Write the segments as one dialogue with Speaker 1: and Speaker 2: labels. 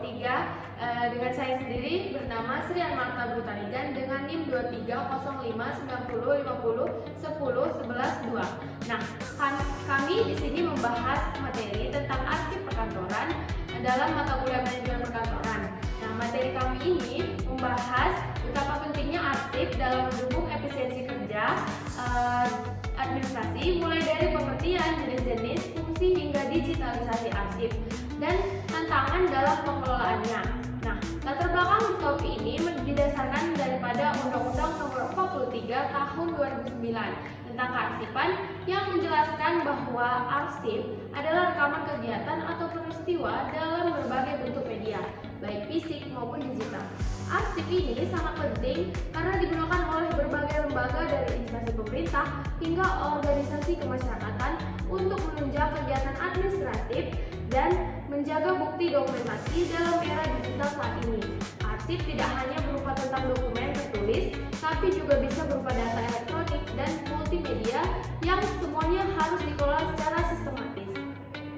Speaker 1: dengan saya sendiri bernama Sri Marta Brutanigan dengan NIM 23059050101112. Nah, kami di sini membahas materi tentang arsip perkantoran dalam mata kuliah manajemen perkantoran. Nah, materi kami ini membahas betapa pentingnya arsip dalam mendukung efisiensi kerja administrasi, mulai dari pengertian jenis-jenis, fungsi hingga digitalisasi arsip dan tantangan dalam pengelolaannya. Nah, latar belakang topik ini didasarkan daripada Undang-Undang Nomor 43 Tahun 2009 tentang kearsipan yang menjelaskan bahwa arsip adalah rekaman kegiatan atau peristiwa dalam berbagai bentuk media, baik fisik maupun digital. Arsip ini sangat penting karena digunakan oleh berbagai lembaga dari instansi pemerintah hingga organisasi kemasyarakatan untuk menunjang kegiatan administratif dan menjaga bukti dokumentasi dalam era digital saat ini. Arsip tidak hanya berupa tentang dokumen tertulis, tapi juga bisa berupa data elektronik dan multimedia yang semuanya harus dikelola secara sistematis.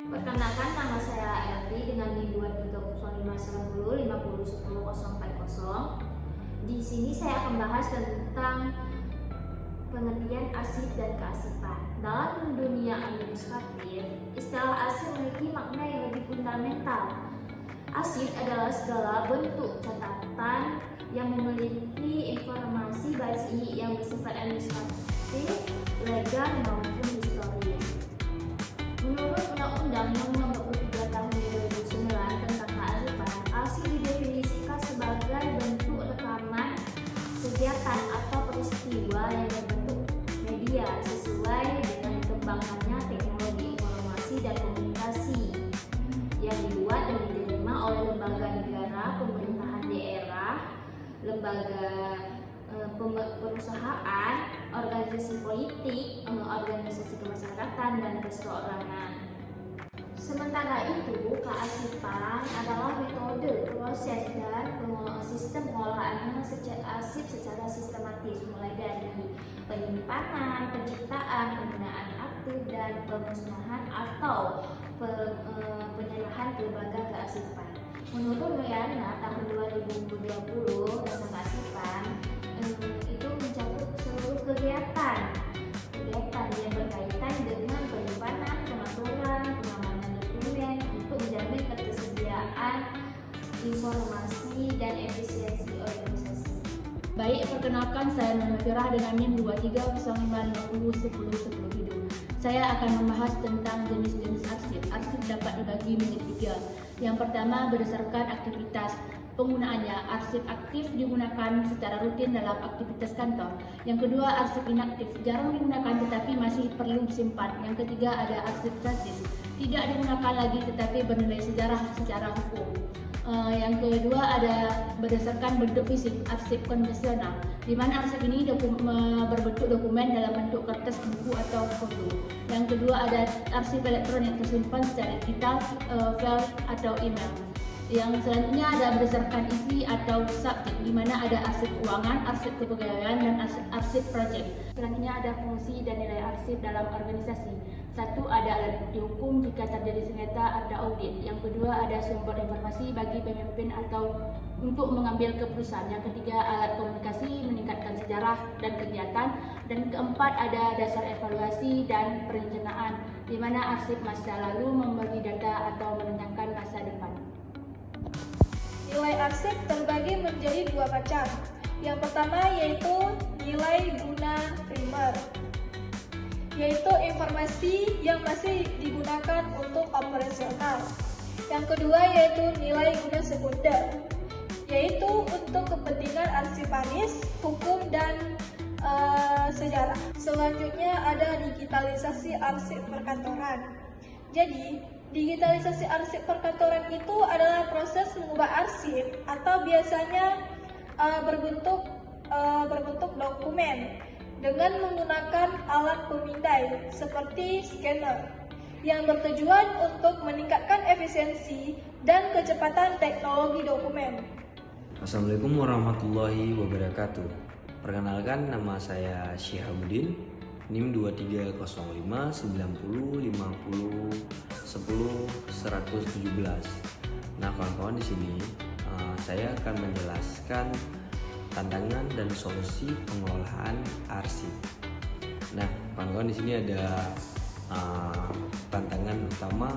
Speaker 2: Perkenalkan, nama saya Elvi dengan NIM 230590501040. Di sini saya akan bahas tentang pengertian arsip dan kearsipan. Dalam dunia administratif, istilah arsip memiliki makna yang lebih fundamental. Arsip adalah segala bentuk catatan yang memiliki informasi baik yang bersifat administratif, legal maupun historis. Menurut Undang-Undang Nomor 23 Tahun 2009 tentang kearsipan, arsip didefinisikan sebagai bentuk rekaman kegiatan atau peristiwa yang berbentuk media sesuai dengan dikembangkannya teknologi informasi dan komunikasi yang dibuat dan diterima oleh lembaga negara, pemerintahan daerah, lembaga perusahaan, organisasi politik, organisasi kemasyarakatan, dan perseorangan. Sementara itu, kearsipan adalah metode, proses, dan sistem pengolahan arsip secara sistematis, mulai dari penyimpanan, penciptaan, penggunaan aktif, dan pemusnahan atau penyerahan ke lembaga kearsipan. Menurut Liana tahun 2020 tentang kearsipan itu mencakup seluruh kegiatan yang berkaitan dengan penyimpanan, pengaturan, pengamanan dokumen untuk menjamin ketersediaan informasi dan efisiensi organisasi.
Speaker 3: Baik, perkenalkan, saya Nana Firah dengan NIM 2305501010. Saya akan membahas tentang jenis-jenis arsip. Arsip dapat dibagi menjadi 3. Yang pertama, berdasarkan aktivitas. Penggunaannya, arsip aktif digunakan secara rutin dalam aktivitas kantor. Yang kedua, arsip inaktif, jarang digunakan tetapi masih perlu disimpan. Yang ketiga, ada arsip statis, tidak digunakan lagi tetapi bernilai sejarah secara hukum. Yang kedua, ada berdasarkan bentuk fisik, arsip konvensional, di mana arsip ini berbentuk dokumen dalam bentuk kertas, buku, atau foto. Yang kedua, ada arsip elektronik, tersimpan secara digital, file, atau email. Yang selanjutnya ada berdasarkan isi atau subjek, di mana ada arsip keuangan, arsip kepegawaian, dan arsip proyek. Selanjutnya ada fungsi dan nilai arsip dalam organisasi. 1. Ada alat bukti hukum jika terjadi sengketa atau audit. Yang kedua, ada sumber informasi bagi pemimpin atau untuk mengambil keputusan. Yang ketiga, alat komunikasi meningkatkan sejarah dan kegiatan. Dan keempat, ada dasar evaluasi dan perencanaan, di mana arsip masa lalu membagi data atau menentukan masa depan.
Speaker 4: Nilai arsip terbagi menjadi 2 macam. Yang pertama yaitu nilai guna primer, yaitu informasi yang masih digunakan untuk operasional. Yang kedua yaitu nilai guna sekunder, yaitu untuk kepentingan arsipanis, hukum, dan sejarah. Selanjutnya ada digitalisasi arsip perkantoran. Jadi, digitalisasi arsip perkantoran itu adalah proses mengubah arsip atau biasanya berbentuk dokumen dengan menggunakan alat pemindai seperti scanner yang bertujuan untuk meningkatkan efisiensi dan kecepatan teknologi dokumen.
Speaker 5: Assalamualaikum warahmatullahi wabarakatuh. Perkenalkan, nama saya Syihabuddin, NIM 23059050101117. Nah, kawan-kawan, di sini saya akan menjelaskan tantangan dan solusi pengelolaan arsip. Nah, kawan-kawan, di sini ada tantangan utama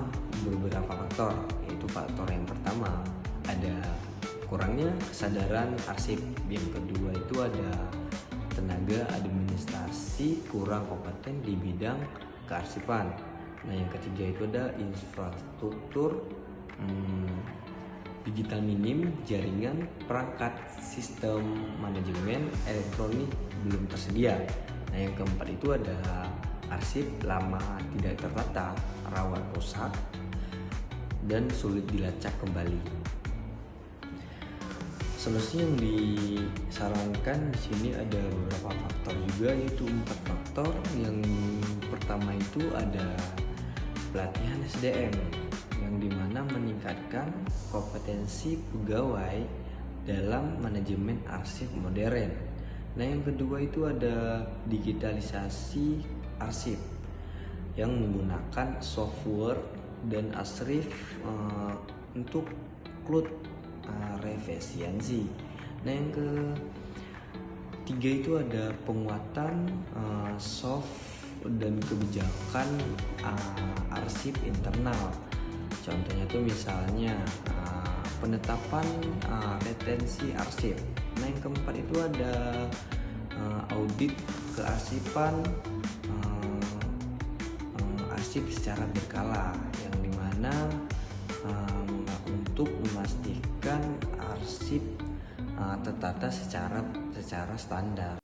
Speaker 5: beberapa faktor, yaitu faktor yang pertama ada kurangnya kesadaran arsip, yang kedua itu ada tenaga administrasi kurang kompeten di bidang kearsipan. Nah, yang ketiga itu ada infrastruktur digital minim, jaringan perangkat sistem manajemen elektronik belum tersedia. Nah, yang keempat itu ada arsip lama tidak tertata, rawan rusak dan sulit dilacak kembali. Solusi yang disarankan di sini ada beberapa faktor juga, yaitu 4 faktor. Yang pertama itu ada pelatihan SDM, yang dimana meningkatkan kompetensi pegawai dalam manajemen arsip modern. Nah, yang kedua itu ada digitalisasi arsip yang menggunakan software dan arsip untuk cloud efisiensi. Nah, yang ketiga itu ada penguatan soft dan kebijakan arsip internal. Contohnya tuh misalnya penetapan retensi arsip. Nah, yang keempat itu ada audit kearsipan arsip secara berkala, yang dimana untuk memastikan arsip tertata secara standar.